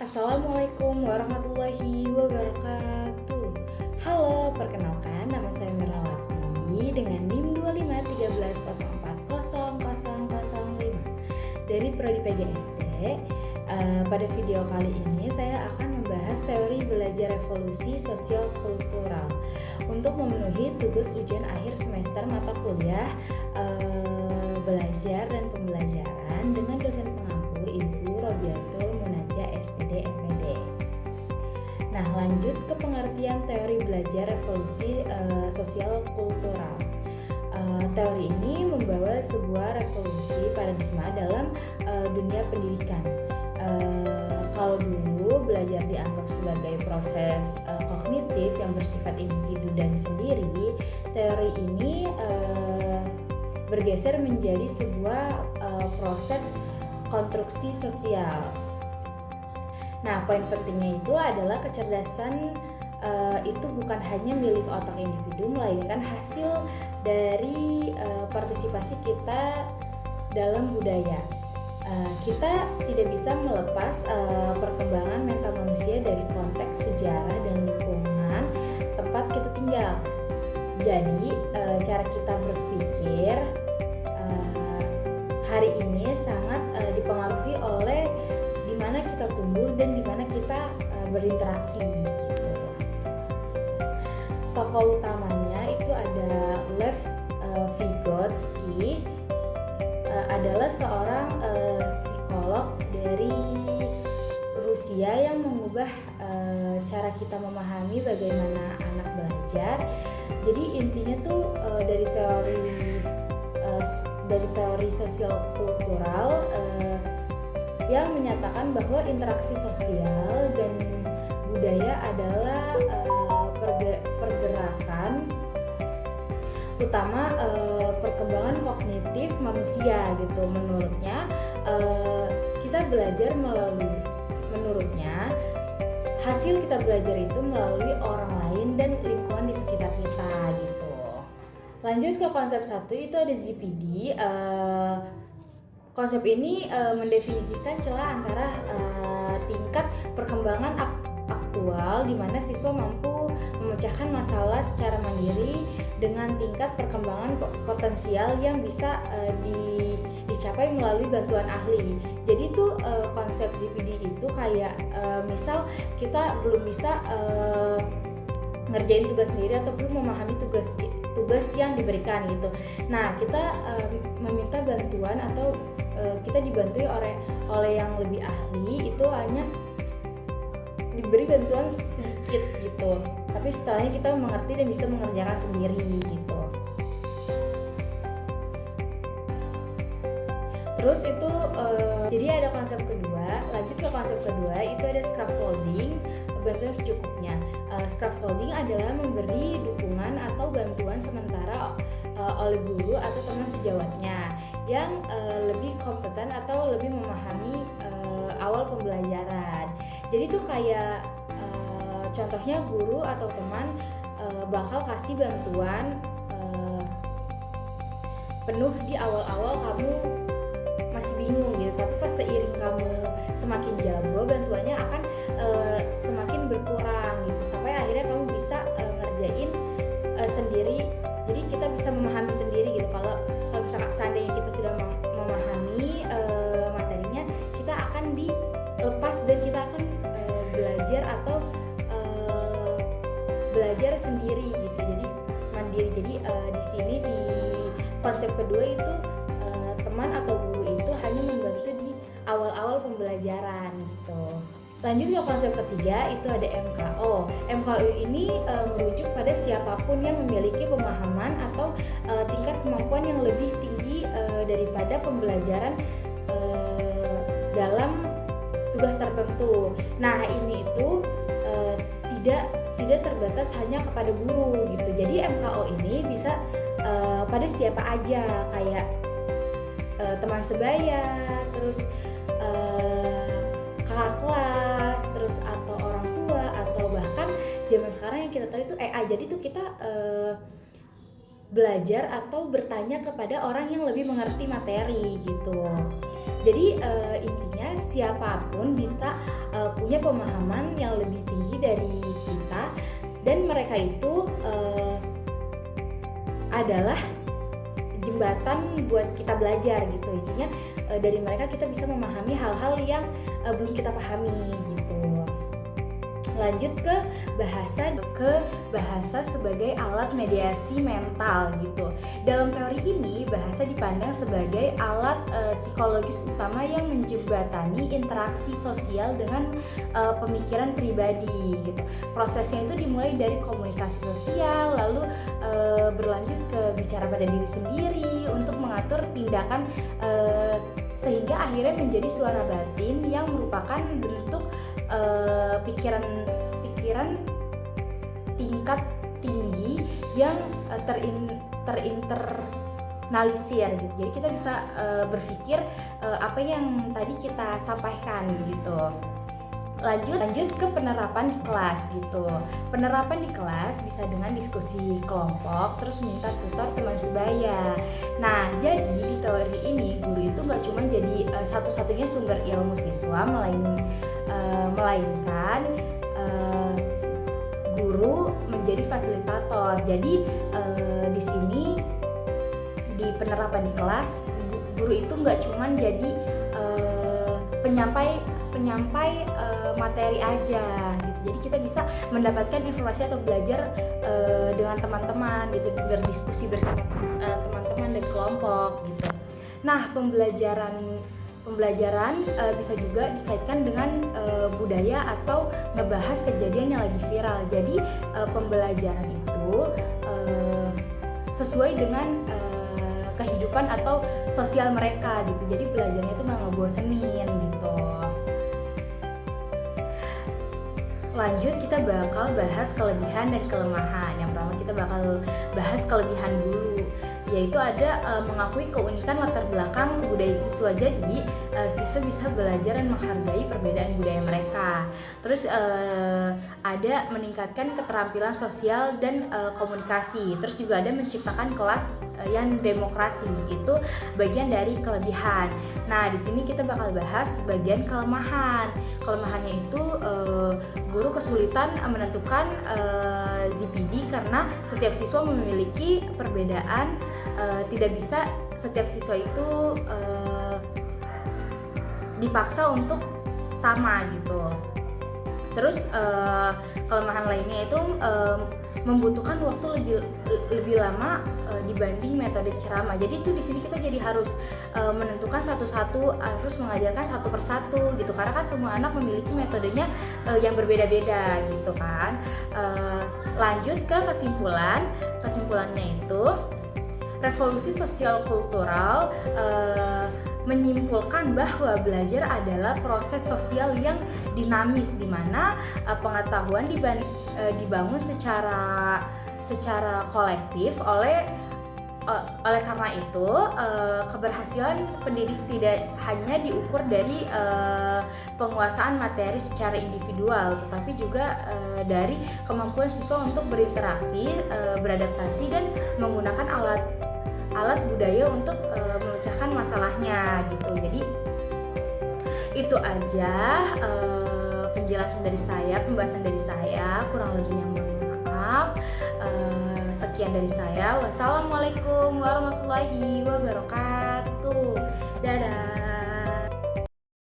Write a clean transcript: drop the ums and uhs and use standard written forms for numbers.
Assalamualaikum warahmatullahi wabarakatuh. Halo, perkenalkan nama saya Merlawati dengan NIM 2513040005 dari Prodi PGSD. Pada video kali ini saya akan membahas teori belajar revolusi sosial kultural untuk memenuhi tugas ujian akhir semester mata kuliah belajar dan pembelajaran dengan dosen pengampu Ibu Robiatul Munajah SPD MPD. Nah, lanjut ke pengertian teori belajar revolusi sosial kultural. Teori ini membawa sebuah revolusi paradigma dalam dunia pendidikan. Kalau dulu belajar dianggap sebagai proses kognitif yang bersifat individu dan sendiri, teori ini bergeser menjadi sebuah proses konstruksi sosial. Nah, poin pentingnya itu adalah kecerdasan itu bukan hanya milik otak individu, melainkan hasil dari partisipasi kita dalam budaya. Kita tidak bisa melepas perkembangan mental manusia dari konteks sejarah dan lingkungan tempat kita tinggal. Jadi, cara kita berpikir hari ini sangat dipengaruhi oleh di mana kita tumbuh dan di mana kita berinteraksi gitu. Tokoh utamanya itu ada Lev Vygotsky, adalah seorang psikolog dari Rusia yang mengubah cara kita memahami bagaimana anak belajar. Jadi intinya tuh dari teori sosial kultural yang menyatakan bahwa interaksi sosial dan budaya adalah pergerakan utama perkembangan kognitif manusia gitu. Menurutnya kita belajar menurutnya hasil kita belajar itu melalui orang lain dan lingkungan di sekitar kita gitu. Lanjut ke konsep satu, itu ada ZPD. Konsep ini mendefinisikan celah antara tingkat perkembangan aktual di mana siswa mampu memecahkan masalah secara mandiri dengan tingkat perkembangan potensial yang bisa dicapai melalui bantuan ahli. Jadi itu konsep ZPD itu kayak misal kita belum bisa ngerjain tugas sendiri atau belum memahami tugas yang diberikan gitu. Nah, kita meminta bantuan atau kita dibantui oleh yang lebih ahli, itu hanya diberi bantuan sedikit gitu. Tapi setelahnya kita mengerti dan bisa mengerjakan sendiri gitu. Terus itu jadi ada konsep kedua. Lanjut ke konsep kedua, itu ada scaffolding, bantuan secukupnya. Scaffolding adalah memberi dukungan atau bantuan sementara oleh guru atau teman sejawatnya yang lebih kompeten atau lebih memahami awal pembelajaran. Jadi itu kayak contohnya guru atau teman bakal kasih bantuan penuh di awal-awal kamu masih bingung gitu, tapi pas seiring kamu semakin jago, bantuannya akan semakin berkurang gitu, sampai akhirnya kamu bisa ngerjain sendiri. Jadi kita bisa memahami sendiri gitu. Kalau misalkan seandainya kita sudah memahami materinya, kita akan dilepas dan kita akan belajar atau belajar sendiri gitu. Jadi mandiri. Jadi di sini di konsep kedua itu teman atau guru itu hanya membantu di awal-awal pembelajaran gitu. Lanjut ke konsep ketiga, itu ada MKO. MKO ini merujuk pada siapapun yang memiliki pemahaman atau tingkat kemampuan yang lebih tinggi daripada pembelajaran dalam tugas tertentu. Nah, ini itu tidak terbatas hanya kepada guru gitu. Jadi MKO ini bisa pada siapa aja, kayak teman sebaya, terus kakak kelas, terus atau orang tua, atau bahkan zaman sekarang yang kita tahu itu AI. Jadi tuh kita belajar atau bertanya kepada orang yang lebih mengerti materi gitu. Jadi intinya siapapun bisa punya pemahaman yang lebih tinggi dari kita, dan mereka itu adalah jembatan buat kita belajar gitu. Intinya dari mereka kita bisa memahami hal-hal yang belum kita pahami gitu. Lanjut ke bahasa sebagai alat mediasi mental gitu. Dalam teori ini bahasa dipandang sebagai alat psikologis utama yang menjembatani interaksi sosial dengan pemikiran pribadi gitu. Prosesnya itu dimulai dari komunikasi sosial, lalu berlanjut ke bicara pada diri sendiri untuk mengatur tindakan sehingga akhirnya menjadi suara batin yang merupakan bentuk pikiran tingkat tinggi yang terinternalisir gitu. Jadi kita bisa berpikir apa yang tadi kita sampaikan gitu. Lanjut ke penerapan di kelas gitu. Penerapan di kelas bisa dengan diskusi kelompok, terus minta tutor teman sebaya. Nah, jadi di teori ini guru itu nggak cuma jadi satu-satunya sumber ilmu siswa, melainkan guru menjadi fasilitator. Jadi di sini di penerapan di kelas, guru itu nggak cuma jadi penyampai materi aja gitu. Jadi kita bisa mendapatkan informasi atau belajar dengan teman-teman gitu, berdiskusi bersama teman-teman dan kelompok gitu. Nah, pembelajaran bisa juga dikaitkan dengan budaya atau ngebahas kejadian yang lagi viral. Jadi pembelajaran itu sesuai dengan kehidupan atau sosial mereka gitu. Jadi belajarnya itu nggak ngebosenin gitu. Lanjut, kita bakal bahas kelebihan dan kelemahan. Yang pertama kita bakal bahas kelebihan dulu, yaitu ada mengakui keunikan latar belakang budaya siswa. Jadi siswa bisa belajar dan menghargai perbedaan budaya mereka. Terus ada meningkatkan keterampilan sosial dan komunikasi. Terus juga ada menciptakan kelas yang demokrasi. Itu bagian dari kelebihan. Nah, di sini kita bakal bahas bagian kelemahan. Kelemahannya itu guru kesulitan menentukan ZPD karena setiap siswa memiliki perbedaan. Tidak bisa setiap siswa itu dipaksa untuk sama gitu. Terus kelemahan lainnya itu membutuhkan waktu lebih lama dibanding metode ceramah. Jadi itu di sini kita jadi harus menentukan satu-satu, harus mengajarkan satu persatu gitu. Karena kan semua anak memiliki metodenya yang berbeda-beda gitu kan. Lanjut ke kesimpulan. Kesimpulannya itu revolusi sosial kultural menyimpulkan bahwa belajar adalah proses sosial yang dinamis di mana pengetahuan dibangun secara kolektif. Oleh karena itu keberhasilan pendidik tidak hanya diukur dari penguasaan materi secara individual, tetapi juga dari kemampuan siswa untuk berinteraksi, beradaptasi dan menggunakan alat budaya untuk memecahkan masalahnya gitu. Jadi itu aja penjelasan dari saya, pembahasan dari saya. Kurang lebihnya mohon maaf. Sekian dari saya. Wassalamualaikum warahmatullahi wabarakatuh. Dadah.